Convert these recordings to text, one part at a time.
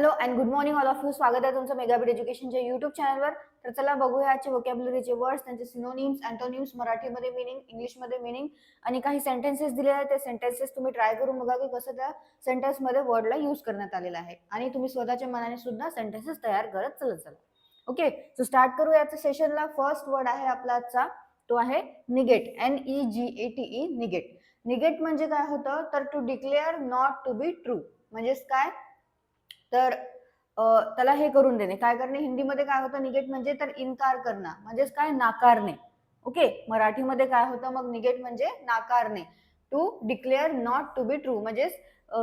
Hello and good morning all of you. स्वागत आहे तुमचं मेगाबिट एज्युकेशनच्या युट्यूब चॅनलवर. तर चला बघूया आजचे व्होकॅब्युलरीचे वर्ड्स, त्यांचे सिनोनिम्स, अँटोनिम्स, मराठीमध्ये मिनिंग, इंग्लिशमध्ये मिनिंग आणि काही सेंटेन्सेस दिले आहेत. ते सेंटेन्सेस तुम्ही ट्राय करून बघा की कसं त्या सेंटेन्समध्ये वर्डला यूज करण्यात आलेला आहे आणि तुम्ही स्वतःच्या मनाने सुद्धा सेंटेन्सेस तयार करत चलत चला. ओके, सो स्टार्ट करू याच्या सेशनला. फर्स्ट वर्ड आहे आपला आजचा, तो आहे निगेट. NEGATE, निगेट. निगेट म्हणजे काय होतं तर to declare not to be true. म्हणजेच काय तर त्याला हे करून देणे. काय करणे हिंदीमध्ये काय होतं निगेट म्हणजे तर इन्कार करणं, म्हणजेच काय नाकारणे. ओके, मराठीमध्ये काय होतं मग निगेट म्हणजे नाकारणे. To declare not to be true म्हणजेच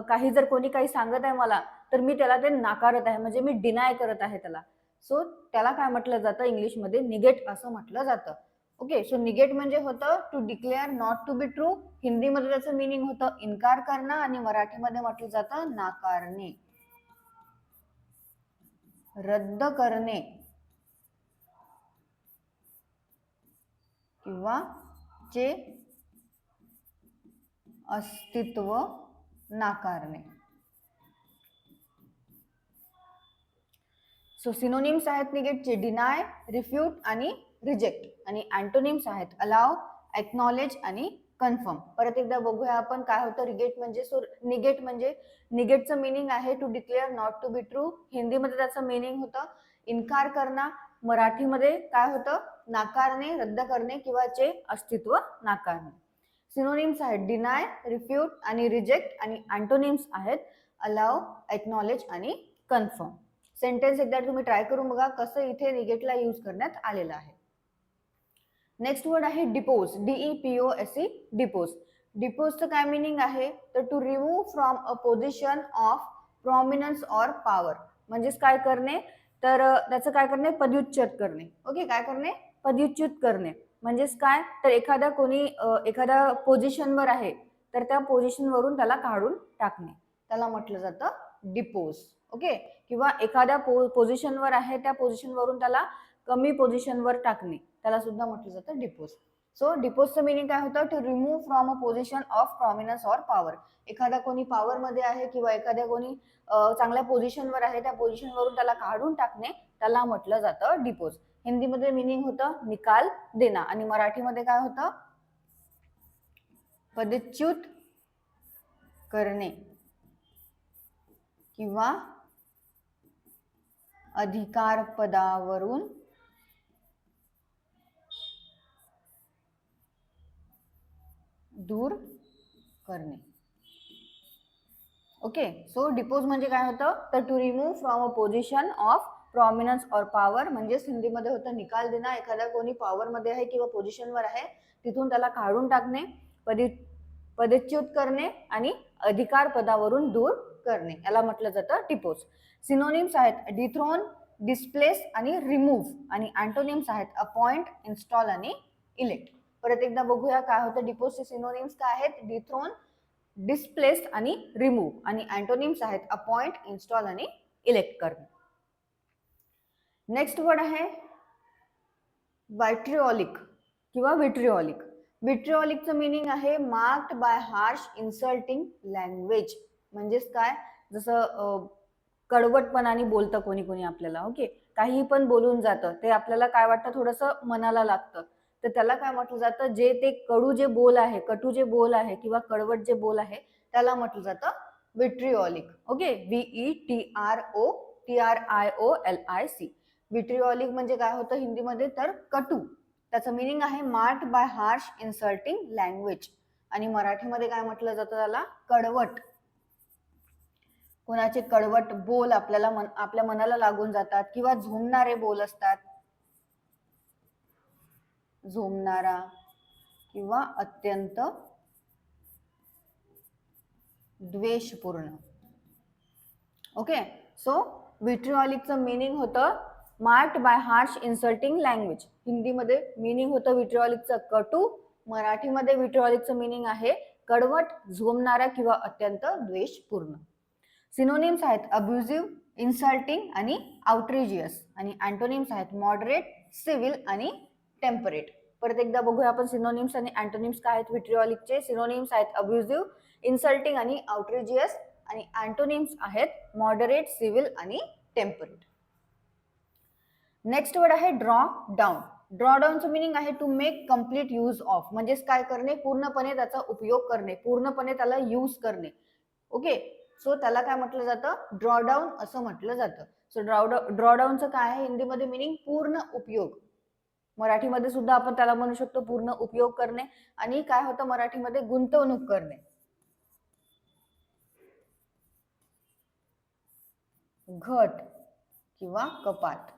काही जर कोणी काही सांगत आहे मला तर मी त्याला ते नाकारत आहे, म्हणजे मी डिनाय करत आहे त्याला. सो त्याला काय म्हटलं जातं इंग्लिशमध्ये निगेट असं म्हटलं जातं. ओके, सो निगेट म्हणजे होतं to declare not to be true. हिंदीमध्ये त्याचं मिनिंग होतं इन्कार करणं आणि मराठीमध्ये म्हटलं जातं नाकारणे, रद्द करणे किंवा चे अस्तित्व नाकारणे. सो सिनोनिम्स आहेत निगेटचे डिनाय, रिफ्यूट आणि रिजेक्ट. आणि अँटोनिम्स आहेत अलाव, एक्नॉलेज आणि कन्फर्म. परत एकदा बघूया आपण काय होतं निगेट म्हणजे. सो निगेट म्हणजे निगेटचं मिनिंग आहे to declare not to be true. हिंदीमध्ये त्याचं मिनिंग होतं इन्कार करणं. मराठीमध्ये काय होतं नाकारणे, रद्द करणे किंवा चे अस्तित्व नाकारणे. सिनोनिम्स आहेत डिनाय, रिफ्यूट आणि रिजेक्ट. आणि अँटोनिम्स आहेत अलाव, एक्नॉलेज आणि कन्फर्म. सेंटेन्स एकदा तुम्ही ट्राय करून बघा कसं इथे निगेटला यूज करण्यात आलेलं आहे. नेक्स्ट वर्ड आहे डिपोज. DEPOSE, depose. डिपोजचं काय मिनिंग आहे तर to remove from a position of prominence or power. म्हणजेच काय करणे तर त्याचं काय करणे पदच्युत करणे. ओके, काय करणे पदच्युत करणे. म्हणजेच काय तर एखाद्या कोणी एखाद्या पोझिशनवर आहे तर त्या पोझिशनवरून त्याला काढून टाकणे, त्याला म्हटलं जातं डिपोज. ओके, किंवा एखाद्या पोझिशनवर आहे त्या पोझिशनवरून त्याला कमी पोझिशनवर टाकणे, त्याला सुद्धा म्हटलं जातं डिपोज. सो डिपोजचं मिनिंग काय होतं to remove from a position of prominence or power. एखादा कोणी पॉवर मध्ये आहे किंवा एखाद्या कोणी चांगल्या पोझिशनवर आहे त्या पोझिशनवरून त्याला काढून टाकणे, त्याला म्हटलं जातं डिपोज. हिंदीमध्ये मिनिंग होतं निकाल देणं आणि मराठीमध्ये काय होतं पदच्युत करणे किंवा अधिकार पदावरून दूर करणे. ओके, सो डिपोज म्हणजे काय होतं तर to remove from a position of prominence or power. म्हणजेच हिंदीमध्ये होतं निकाल देणं. एखाद्या कोणी पॉवर मध्ये आहे किंवा पोझिशनवर आहे तिथून त्याला काढून टाकणे, पदच्युत करणे आणि अधिकार पदावरून दूर करणे, याला म्हटलं जातं डिपोज. सिनोनिम्स आहेत डिथ्रोन, डिस्प्लेस आणि रिमूव्ह. आणि अँटोनिम्स आहेत अपॉइंट, इन्स्टॉल आणि इलेक्ट. परत एकदा बघूया काय होतं डिपोजचे सिनोनिम्स काय आहेत डिथ्रोन, डिस्प्लेस आणि रिमूव्ह. आणि अँटोनिम्स आहेत अपॉइंट, इन्स्टॉल आणि इलेक्ट करणे. नेक्स्ट वर्ड आहे वायट्रिओलिक किंवा विट्रिओलिक. विट्रिओलिकचं मिनिंग आहे marked by harsh insulting language. म्हणजेच काय जसं कडवटपणाने बोलतं कोणी कोणी आपल्याला. ओके, काही पण बोलून जातं ते आपल्याला काय वाटतं थोडंसं मनाला लागतं, तर त्याला काय म्हटलं जातं जे ते कडू जे बोल आहे, कटू जे बोल आहे किंवा कडवट जे बोल आहे त्याला म्हटलं जातं विट्रिओलिक. Okay, VETROTRIOLIC. विट्रिओलिक म्हणजे काय होतं हिंदीमध्ये तर कटू. त्याचं मिनिंग आहे marked by harsh insulting language. आणि मराठीमध्ये काय म्हटलं जातं त्याला कडवट. कोणाचे कडवट बोल आपल्याला आपल्या मनाला लागून जातात किंवा झोंबणारे बोल असतात, झोंबणारा किंवा अत्यंत द्वेषपूर्ण. ओके, सो विट्रिओलिकचं मिनिंग होतं marked by harsh insulting language. हिंदीमध्ये मिनिंग होतं विट्रिओलिकचं कटू, मराठीमध्ये विट्रिओलिकचं मिनिंग आहे कडवट, झोंबणारा किंवा अत्यंत द्वेषपूर्ण. सिनोनिम्स आहेत अब्युझिव्ह, इन्सल्टिंग आणि आउट्रेजियस. आणि अँटोनिम्स आहेत मॉडरेट, सिव्हिल आणि टेम्परेट. परत एकदा बघूया आपण सिनोनिम्स आणि अँटोनिम्स काय आहेत विट्रिओलिकचे. सिनोनिम्स आहेत अब्युझिव्ह, इन्सल्टिंग आणि आउट्रेजियस. आणि अँटोनिम्स आहेत मॉडरेट, सिव्हिल आणि टेम्परेट. नेक्स्ट वर्ड आहे ड्रॉ डाऊन. ड्रॉ डाऊनचं मिनिंग आहे to make complete use of, म्हणजेच काय करणे, पूर्णपणे त्याचा उपयोग करणे, पूर्णपणे त्याला यूज करणे. ओके, सो त्याला काय म्हटलं जातं, ड्रॉ डाऊन असं म्हटलं जातं. सो ड्रॉ डाऊनचं काय आहे हिंदीमध्ये मिनिंग, पूर्ण उपयोग. मराठीमध्ये सुद्धा आपण त्याला म्हणू शकतो पूर्ण उपयोग करणे. आणि काय होतं मराठीमध्ये, गुंतवणूक करणे. घट किंवा कपात.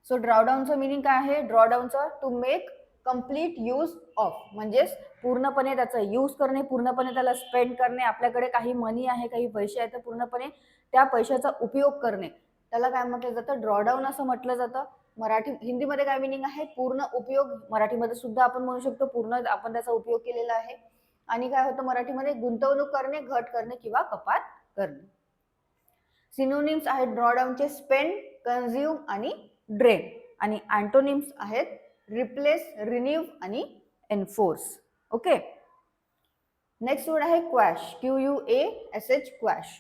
सो ड्रॉडाऊनचं मिनिंग काय आहे, ड्रॉडाऊनचं to make complete use of, म्हणजेच पूर्णपणे त्याचा यूज करणे, पूर्णपणे त्याला स्पेंड करणे. आपल्याकडे काही मनी आहे, काही पैसे आहेत, तर पूर्णपणे त्या पैशाचा उपयोग करणे, त्याला काय म्हटलं जातं, ड्रॉडाऊन असं म्हटलं जातं. हिंदीमध्ये काय मिनिंग आहे, पूर्ण उपयोग. मराठीमध्ये सुद्धा आपण म्हणू शकतो पूर्ण आपण त्याचा उपयोग केलेला आहे. आणि काय होतं मराठीमध्ये, गुंतवणूक करणे, घट करणे किंवा कपात करणे. सिनोनिम्स आहेत ड्रॉडाऊनचे, स्पेंड, कन्झ्युम आणि ड्रेन. आणि अँटोनिम्स आहेत रिप्लेस, रिन्यू आणि एन्फोर्स. ओके, नेक्स्ट वर्ड आहे क्वॅश, QUASH, क्वॅश.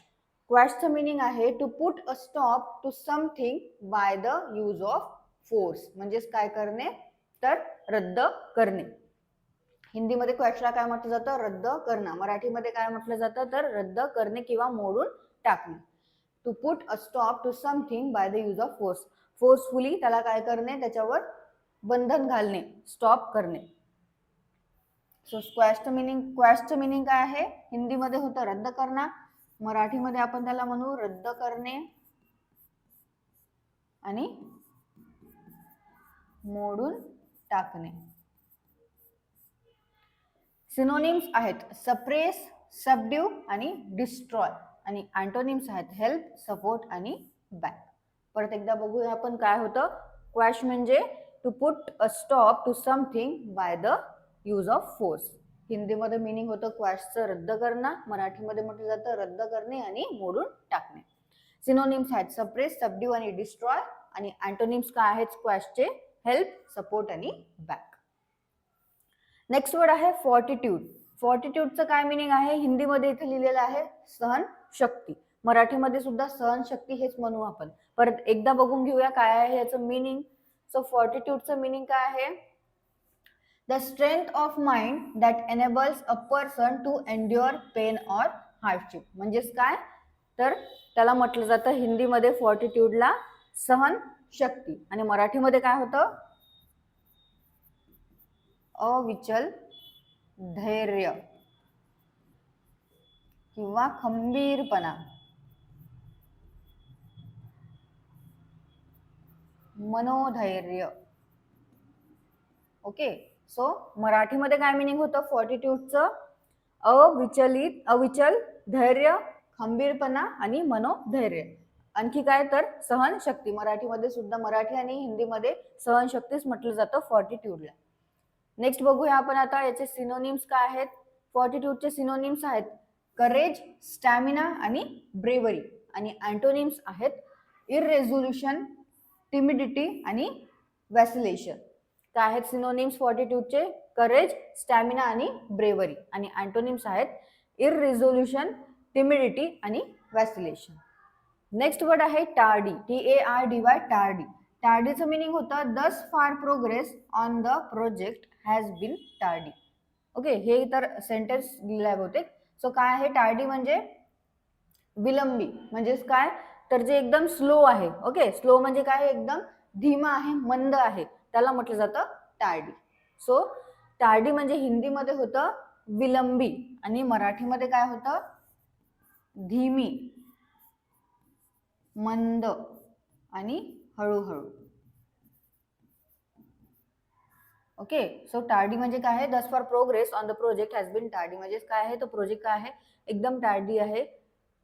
क्वॅशचं मिनिंग आहे to put a stop to something by the use of force, म्हणजेच काय करणे, तर रद्द करणे. हिंदीमध्ये क्वॅशला काय म्हटलं जातं, रद्द करणं. मराठीमध्ये काय म्हटलं जातं, तर रद्द करणे किंवा मोडून टाकणे. To put a stop to something by the use of force, forcefully त्याला काय करणे, त्याच्यावर बंधन घालणे, स्टॉप करणे. सो क्वॅशचं मिनिंग काय आहे, हिंदीमध्ये होतं रद्द करणं, मराठीमध्ये आपण त्याला म्हणू रद्द करणे आणि मोडून टाकणे. सिनोनिम्स आहेत सप्रेस, सबड्यू आणि डिस्ट्रॉय. आणि अँटोनिम्स आहेत हेल्प, सपोर्ट आणि बॅक. परत एकदा बघूया आपण काय होतं. क्वॅश म्हणजे to put a stop to something by the use of force. हिंदीमध्ये मिनिंग होतं क्वॅशचं रद्द करणं, मराठीमध्ये म्हटलं जातं रद्द करणे आणि मोडून टाकणे. सिनोनिम्स आहेत सप्रेस, सबड्यू आणि डिस्ट्रॉय. आणि अँटोनिम्स काय आहेत क्वॅशचे, हेल्प, सपोर्ट आणि बॅक. नेक्स्ट वर्ड आहे फॉर्टिट्यूड. फॉर्टिट्यूडचं काय मिनिंग आहे, हिंदीमध्ये इथे लिहिलेलं आहे सहन शक्ती, मराठीमध्ये सुद्धा सहन शक्ती हेच म्हणू आपण. परत एकदा बघून घेऊया काय आहे याचं मिनिंग. सो फॉर्टिट्यूडचं मिनिंग काय आहे, the strength of mind that enables a person to endure pain or hardship. म्हणजेच काय, तर त्याला म्हटलं जातं हिंदीमध्ये फॉर्टिट्यूडला सहन शक्ती. आणि मराठीमध्ये काय होतं, अविचल धैर्य किंवा खंबीरपणा, मनोधैर्य. ओके, सो मराठीमध्ये काय मिनिंग होतं फॉर्टिट्यूडचं, अविचल धैर्य, खंबीरपणा आणि मनोधैर्य. आणखी काय तर सहनशक्ती. मराठीमध्ये सुद्धा, मराठी आणि हिंदीमध्ये सहनशक्तीच म्हटलं जातं फॉर्टिट्यूडला. नेक्स्ट बघूया आपण आता याचे सिनोनिम्स काय आहेत. फॉर्टिट्यूडचे सिनोनिम्स आहेत करेज, स्टॅमिना आणि ब्रेवरी. आणि अँटोनिम्स आहेत इररेझोल्युशन, टिमिडिटी आणि वॅसिलेशन. काय आहेत सिनोनिम्स फॉर्टिट्यूडचे, करेज, स्टॅमिना आणि ब्रेवरी. आणि अँटोनिम्स आहेत इररेझोल्युशन, टिमिडिटी आणि वॅसिलेशन. नेक्स्ट वर्ड आहे टार्डी, TARDY, टार्डी. टार्डीचं मिनिंग होतं thus far progress on the project has been tardy. Okay, हे तर सेंटेन्स लिहिलाय बहुतेक. सो काय आहे टार्डी म्हणजे विलंबी, म्हणजेच काय, तर जे एकदम स्लो आहे. ओके, स्लो म्हणजे काय, एकदम धीमा आहे, मंद आहे, त्याला म्हटलं जातं टार्डी. सो टार्डी म्हणजे हिंदीमध्ये होतं विलंबी आणि मराठीमध्ये काय होतं, धीमी, मंद आणि हळूहळू. ओके, सो टार्डी म्हणजे काय आहे, thus far progress on the project has been tardy. म्हणजेच काय आहे, तो प्रोजेक्ट काय आहे, एकदम टार्डी आहे.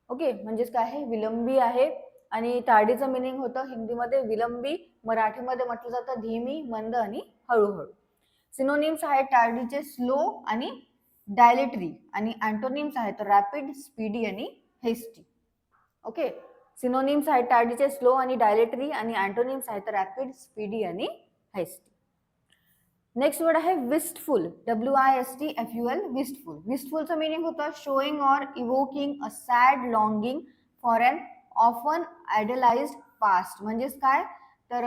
ओके, म्हणजेच काय आहे, विलंबी आहे. आणि टार्डीचं मिनिंग होतं हिंदीमध्ये विलंबी, मराठीमध्ये म्हटलं जातं धीमी, मंद आणि हळूहळू. सिनोनिम्स आहेत टार्डीचे स्लो आणि डायलेटरी. आणि अँटोनिम्स आहेत रॅपिड, स्पीडी आणि हेस्टी. ओके, सिनोनिम्स आहेत टार्डीचे स्लो आणि डायलेटरी. आणि अँटोनिम्स आहेत रॅपिड, स्पीडी आणि हेस्टी. नेक्स्ट वर्ड आहे विस्टफुल, WISTFUL, विस्टफुल. विस्टफुलचं मिनिंग होतं showing or evoking a sad longing for an often idealised past. म्हणजेच काय तर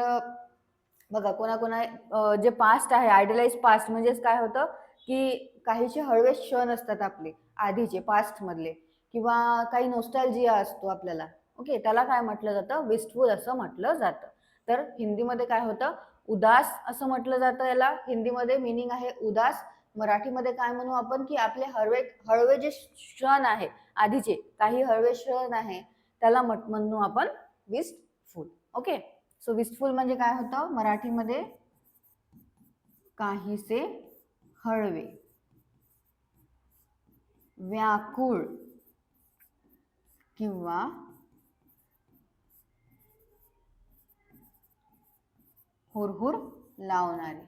बघा कोणा जे पास्ट आहे आयडलाइज पास्ट म्हणजेच काय होतं की काहीचे हळवे क्षण असतात आपले आधीचे पास्ट मधले किंवा काही नोस्टॅल्जिया असतो आपल्याला. ओके, त्याला काय म्हटलं जातं विस्टफुल असं म्हटलं जातं. तर हिंदीमध्ये काय होतं उदास असं म्हटलं जातं. याला हिंदीमध्ये मिनिंग आहे उदास. मराठीमध्ये काय म्हणू आपण की आपले हळवे हळवे जे क्षण आहे आधीचे काही हळवे क्षण आहे त्याला म्हणू आपण विस्टफुल. ओके, सो विस्टफुल म्हणजे काय होतं मराठीमध्ये काहीसे हळवे, व्याकुळ किंवा हुरहुर लावणारे.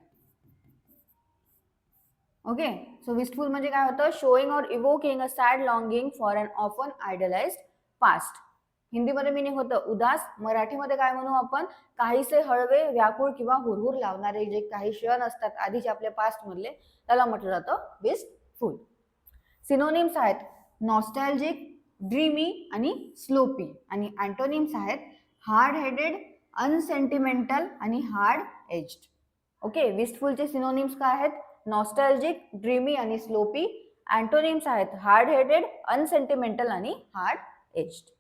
ओके, सो विस्टफुल म्हणजे काय होतं showing or evoking a sad longing for an often idealised past. हिंदीमध्ये मिनिंग होतं उदास. मराठीमध्ये काय म्हणू आपण काहीसे हळवे, व्याकुळ किंवा हुरहुर लावणारे जे काही क्षण असतात आधीचे आपल्या पास्ट मधले त्याला म्हटलं जातं विस्टफुल. सिनोनिम्स आहेत नॉस्टॅल्जिक, ड्रीमी आणि स्लोपी. आणि अँटोनिम्स आहेत हार्ड हेडेड, अनसेंटिमेंटल आणि हार्ड एज्ड. ओके, विस्टफुलचे सिनोनिम्स काय आहेत नॉस्टॅल्जिक, ड्रीमी आणि स्लोपी. अँटोनिम्स आहेत हार्ड हेडेड, अनसेंटिमेंटल आणि हार्ड एज्ड.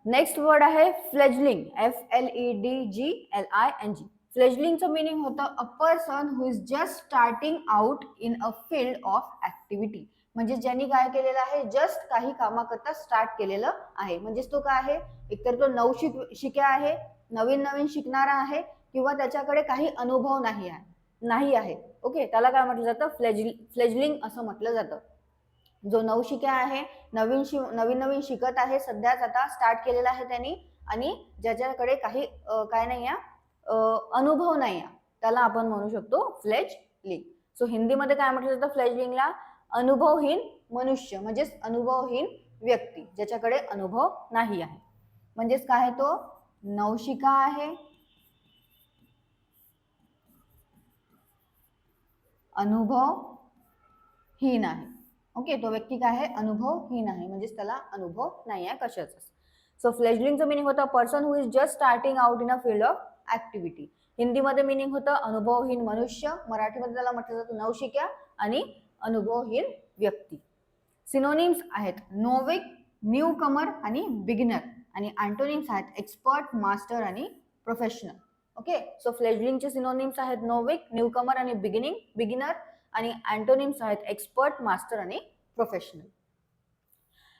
नेक्स्ट वर्ड आहे फ्लेजलिंग, FLEDGLING. फ्लेजलिंगचं मिनिंग होतं a person who is just starting out in a field of activity. म्हणजे ज्यांनी काय केलेलं आहे जस्ट काही कामाकरता स्टार्ट केलेलं आहे. म्हणजेच तो काय आहे एकतर तो नवशिक्या आहे, नवीन नवीन शिकणारा आहे किंवा त्याच्याकडे काही अनुभव नाही आहे. ओके, त्याला काय म्हटलं जातं फ्लेजलिंग असं म्हटलं जातं. जो नवशिक्या आहे, नवीन नवीन शिकत आहे, सध्याच आता स्टार्ट केलेला आहे त्यांनी आणि ज्याच्याकडे काही काय नाही अनुभव नाही त्याला आपण म्हणू शकतो फ्लेजलिंग. सो हिंदीमध्ये काय म्हटलं जातं फ्लेजलिंगला अनुभवहीन मनुष्य म्हणजेच अनुभवहीन व्यक्ती ज्याच्याकडे अनुभव नाही आहे. म्हणजेच काय तो नवशिका आहे, अनुभवहीन आहे. ओके, तो व्यक्ती काय आहे अनुभवहीन आहे म्हणजेच त्याला अनुभव नाही आहे कशाचा. सो फ्लेजलिंगचं मिनिंग होतं person who is just starting out in a field of activity. हिंदीमध्ये मिनिंग होतं अनुभवहीन मनुष्य, मराठीमध्ये त्याला म्हटलं जातं नवशिक्या आणि अनुभवहीन व्यक्ती. सिनोनिम्स आहेत नोविक, न्यू कमर आणि बिगिनर. आणि अँटोनिम्स आहेत एक्सपर्ट, मास्टर आणि प्रोफेशनल. ओके, सो फ्लेजलिंगचे सिनोनिम्स आहेत नोविक, न्यू कमर आणि बिगिनर. आणि अँटोनिम्स आहेत एक्सपर्ट, मास्टर आणि प्रोफेशनल.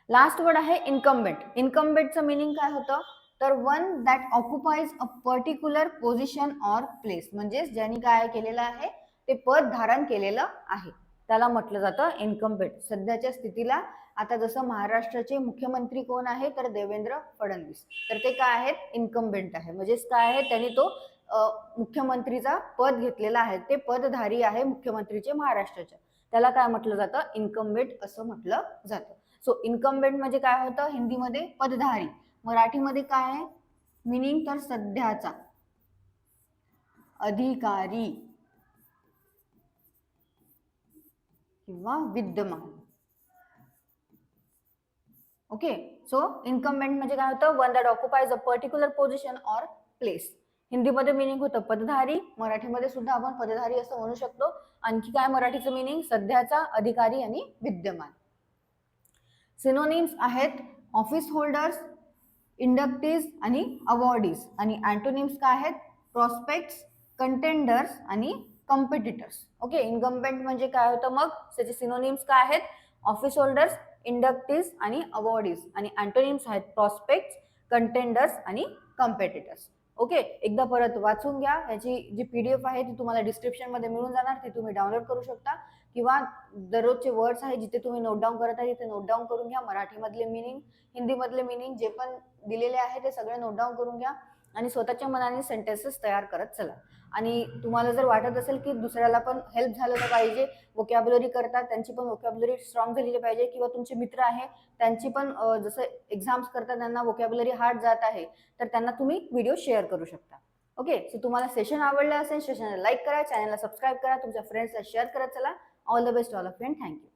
लास्ट वर्ड आहे इन्कम्बेंट. इन्कम्बेंटचं मिनिंग काय होतं तर one that occupies a particular position or place. म्हणजेच ज्यांनी काय केलेलं आहे ते पद धारण केलेलं आहे त्याला म्हटलं जातं इन्कम्बेंट. सध्याच्या स्थितीला आता जसं महाराष्ट्राचे मुख्यमंत्री कोण आहे तर देवेंद्र फडणवीस, तर ते काय आहेत इन्कम्बेंट आहे. म्हणजेच काय आहे त्यांनी तो मुख्यमंत्रीचा पद घेतलेला आहे, ते पदधारी आहे मुख्यमंत्रीचे महाराष्ट्राच्या, त्याला काय म्हटलं जातं इन्कम्बेंट असं म्हटलं जातं. सो इन्कम्बेंट म्हणजे काय होतं हिंदीमध्ये पदधारी, मराठीमध्ये काय आहे मिनिंग तर सध्याचा, अधिकारी किंवा विद्यमान. ओके, सो इन्कम्बेंट म्हणजे काय होतं one that occupies a particular position or place. हिंदीमध्ये मिनिंग होतं पदधारी, मराठीमध्ये सुद्धा आपण पदधारी असं म्हणू शकतो. आणखी काय मराठीचं मिनिंग सध्याचा, अधिकारी आणि विद्यमान. सिनोनिम्स आहेत ऑफिस होल्डर्स, इंडक्टीज आणि अवॉर्डीज. आणि अँटोनिम्स काय आहेत प्रॉस्पेक्ट्स, कंटेंडर्स आणि कॉम्पिटिटर्स. ओके, इन्कम्बेंट म्हणजे काय होतं मग त्याचे सिनोनिम्स काय आहेत ऑफिस होल्डर्स, इंडक्टीज आणि अवॉर्डीज. आणि अँटोनिम्स आहेत प्रॉस्पेक्ट्स, कंटेंडर्स आणि कॉम्पिटिटर्स. ओके, एकदा परत वाचून घ्या. याची जी PDF आहे ती तुम्हाला डिस्क्रिप्शन मध्ये मिळून जाणार, ती तुम्ही डाउनलोड करू शकता किंवा दररोजचे वर्ड्स आहे जिथे तुम्ही नोट डाऊन करत आहे तिथे नोट डाऊन करून घ्या. मराठीमधले मिनिंग, हिंदीमधले मिनिंग जे पण दिलेले आहे ते सगळे नोट डाऊन करून घ्या आणि स्वतःच्या मनाने सेंटेन्सेस तयार करत चला. आणि तुम्हाला जर वाटत असेल की दुसऱ्याला पण हेल्प झालं पाहिजे वोकॅब्युलरी करतात त्यांची पण वोकॅब्युलरी स्ट्रॉंग झालेली पाहिजे किंवा तुमचे मित्र आहे त्यांची पण जसं एक्झाम्स करतात त्यांना वोकॅब्युलरी हार्ड जात आहे तर त्यांना तुम्ही व्हिडिओ शेअर करू शकता. ओके, सो तुम्हाला सेशन आवडलं असेल, सेशनला लाईक करा, चॅनलला सबस्क्राईब करा, तुमच्या फ्रेंड्सला शेअर करत चला. All the best all of you, thank you.